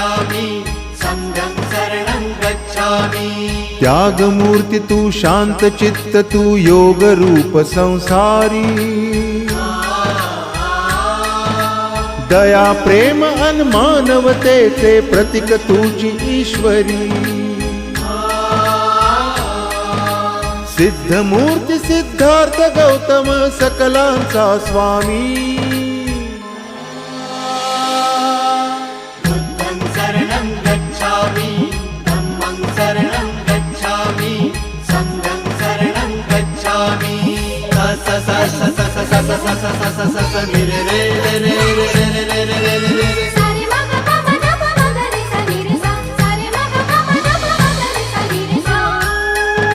गच्छामि संघं शरणं गच्छामि। त्यागमूर्ति तू शांत चित्त तू योग रूप संसारी, दया प्रेम अन मानवतेचे प्रतीक तुझी ईश्वरी। सिद्धमूर्ती सिद्धार्थ गौतम सकलांचा स्वामी। बुद्धं शरणं गच्छामि धम्मं शरणं गच्छामि संघं शरणं गच्छामि। स स स स स स स स स स स स